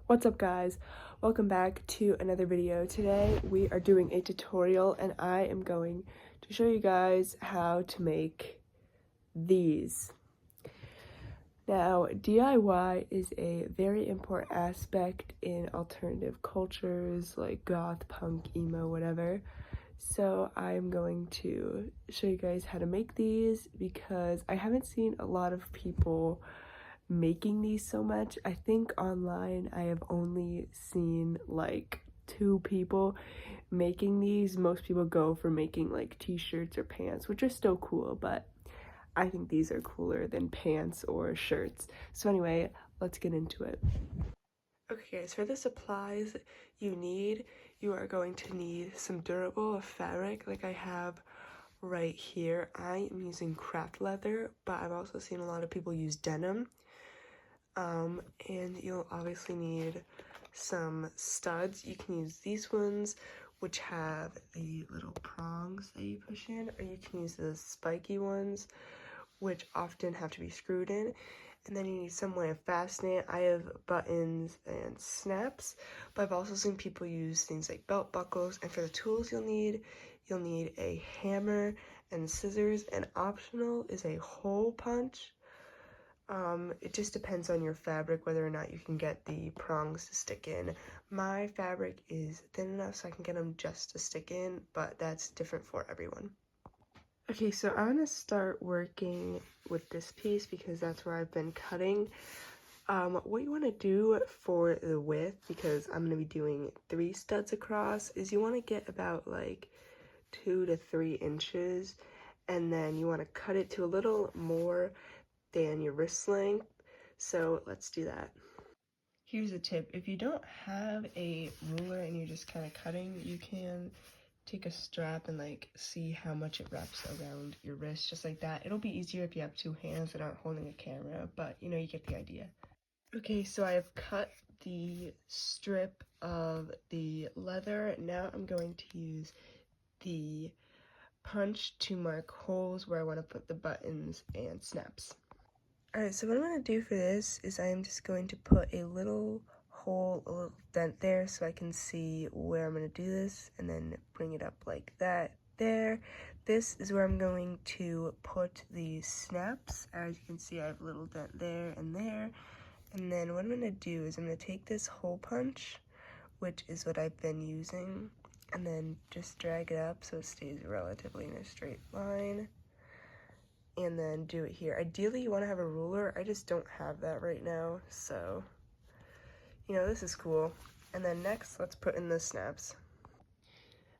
What's up guys? Welcome back to another video. Today we are doing a tutorial and I am going to show you guys how to make these. Now, DIY is a very important aspect in alternative cultures like goth, punk, emo, whatever. So I'm going to show you guys how to make these because I haven't seen a lot of people making these so much. I think online I have only seen like 2 people making these. Most people go for making like t-shirts or pants, which are still cool, but I think these are cooler than pants or shirts. So anyway, let's get into it. Okay guys, for the supplies you are going to need some durable fabric like I have right here. I am using craft leather, but I've also seen a lot of people use denim. And you'll obviously need some studs. You can use these ones, which have the little prongs that you push in, or you can use the spiky ones, which often have to be screwed in. And then you need some way of fastening it. I have buttons and snaps, but I've also seen people use things like belt buckles. And for the tools you'll need a hammer and scissors, and optional is a hole punch. It just depends on your fabric whether or not you can get the prongs to stick in. My fabric is thin enough so I can get them just to stick in, but that's different for everyone. Okay, so I'm gonna start working with this piece because that's where I've been cutting. What you want to do for the width, because I'm gonna be doing 3 studs across, is you want to get about like 2 to 3 inches, and then you want to cut it to a little more than your wrist length. So let's do that. Here's a tip: if you don't have a ruler and you're just kind of cutting, you can take a strap and like see how much it wraps around your wrist, just like that. It'll be easier if you have 2 hands and aren't holding a camera, but you know, you get the idea. Okay, so I have cut the strip of the leather. Now I'm going to use the punch to mark holes where I want to put the buttons and snaps. Alright, so what I'm going to do for this is I am just going to put a little hole, a little dent there so I can see where I'm going to do this, and then bring it up like that there. This is where I'm going to put the snaps. As you can see, I have a little dent there and there. And then what I'm going to do is I'm going to take this hole punch, which is what I've been using, and then just drag it up so it stays relatively in a straight line. And then do it here. Ideally you want to have a ruler. I just don't have that right now, so you know, this is cool. And then next, let's put in the snaps.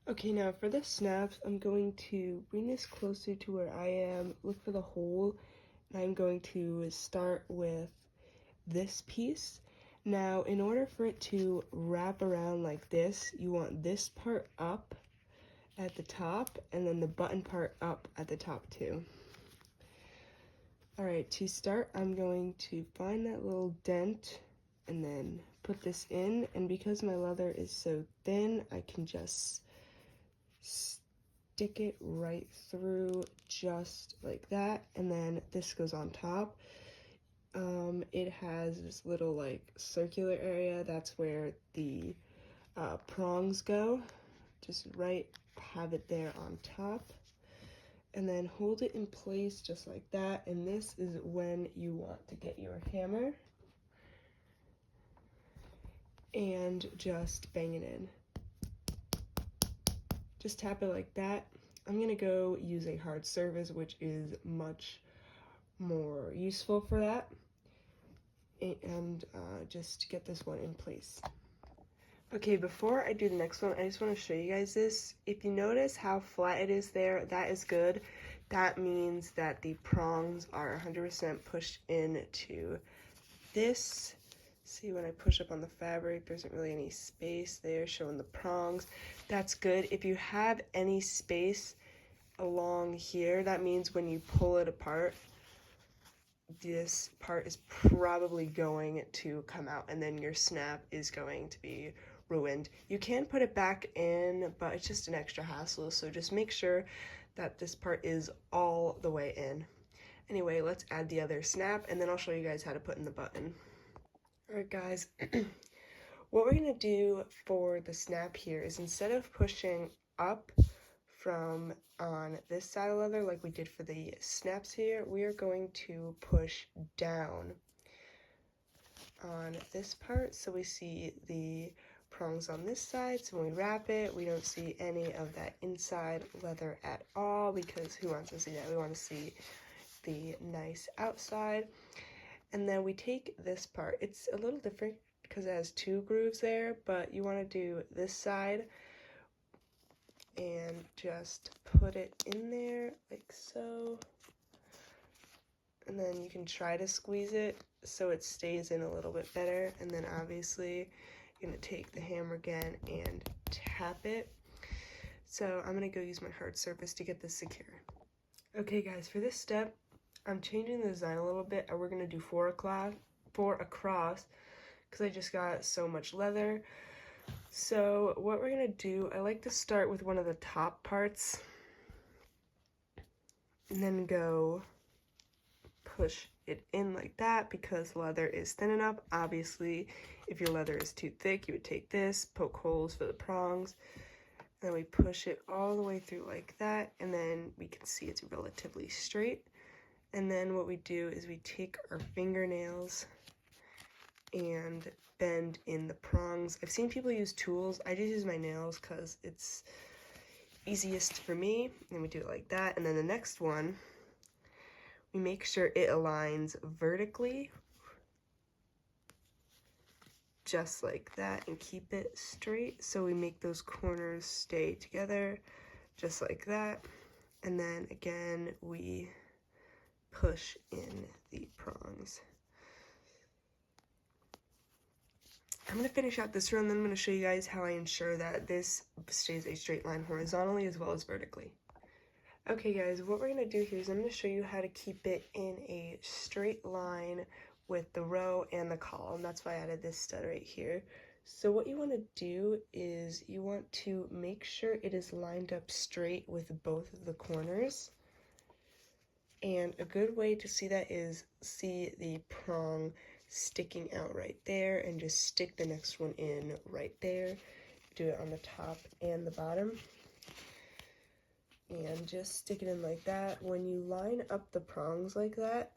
Okay, now for the snaps, I'm going to bring this closer to where I am, look for the hole, and I'm going to start with this piece. Now, in order for it to wrap around like this, you want this part up at the top, and then the button part up at the top too. Alright, to start, I'm going to find that little dent and then put this in, and because my leather is so thin, I can just stick it right through just like that, and then this goes on top. It has this little like circular area, that's where the prongs go. Just have it there on top, and then hold it in place just like that. And this is when you want to get your hammer and just bang it in. Just tap it like that. I'm gonna go use a hard surface, which is much more useful for that, and just get this one in place. Okay, before I do the next one, I just want to show you guys this. If you notice how flat it is there, that is good. That means that the prongs are 100% pushed into this. See, when I push up on the fabric, there isn't really any space there showing the prongs. That's good. If you have any space along here, that means when you pull it apart, this part is probably going to come out, and then your snap is going to be ruined. You can put it back in, but it's just an extra hassle, so just make sure that this part is all the way in. Anyway, let's add the other snap, and then I'll show you guys how to put in the button. Alright guys, What we're going to do for the snap here is instead of pushing up from on this side of leather like we did for the snaps here, we are going to push down on this part so we see the prongs on this side. So when we wrap it, we don't see any of that inside leather at all, because who wants to see that? We want to see the nice outside. And then we take this part. It's a little different because it has two grooves there, but you want to do this side and just put it in there like so. And then you can try to squeeze it so it stays in a little bit better. And then obviously you're going to take the hammer again and tap it. So I'm going to go use my hard surface to get this secure. Okay guys, for this step, I'm changing the design a little bit, and we're going to do four across because I just got so much leather. So what we're going to do, I like to start with one of the top parts and then go push it in like that, because leather is thin enough. Obviously, if your leather is too thick, you would take this, poke holes for the prongs, and then we push it all the way through like that, and then we can see it's relatively straight. And then what we do is we take our fingernails and bend in the prongs. I've seen people use tools. I just use my nails because it's easiest for me. And we do it like that. And then the next one, we make sure it aligns vertically, just like that, and keep it straight. So we make those corners stay together, just like that. And then again, we push in the prongs. I'm going to finish out this row, and then I'm going to show you guys how I ensure that this stays a straight line horizontally as well as vertically. Okay guys, what we're going to do here is I'm going to show you how to keep it in a straight line with the row and the column. That's why I added this stud right here. So what you want to do is you want to make sure it is lined up straight with both of the corners. And a good way to see that is see the prong sticking out right there, and just stick the next one in right there. Do it on the top and the bottom. And just stick it in like that. When you line up the prongs like that,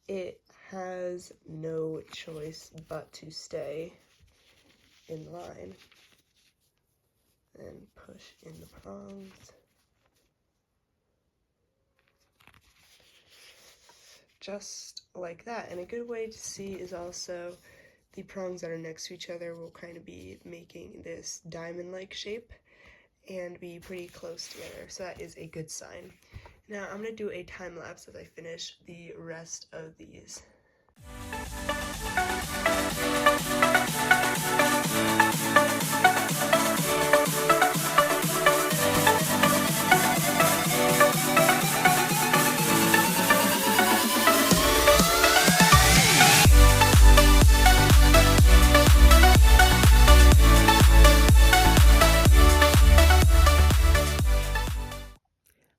it has no choice but to stay in line. And push in the prongs. Just like that. And a good way to see is also the prongs that are next to each other will kind of be making this diamond-like shape and be pretty close together, so that is a good sign. Now I'm going to do a time lapse as I finish the rest of these.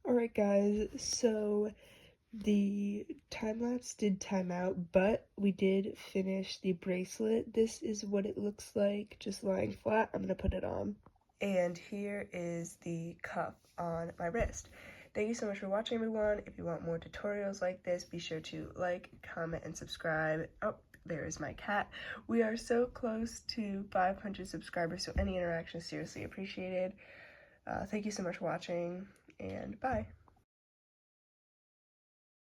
Alright guys, so the time-lapse did time out, but we did finish the bracelet. This is what it looks like, just lying flat. I'm going to put it on. And here is the cuff on my wrist. Thank you so much for watching, everyone. If you want more tutorials like this, be sure to like, comment, and subscribe. Oh, there is my cat. We are so close to 500 subscribers, so any interaction is seriously appreciated. Thank you so much for watching, and bye.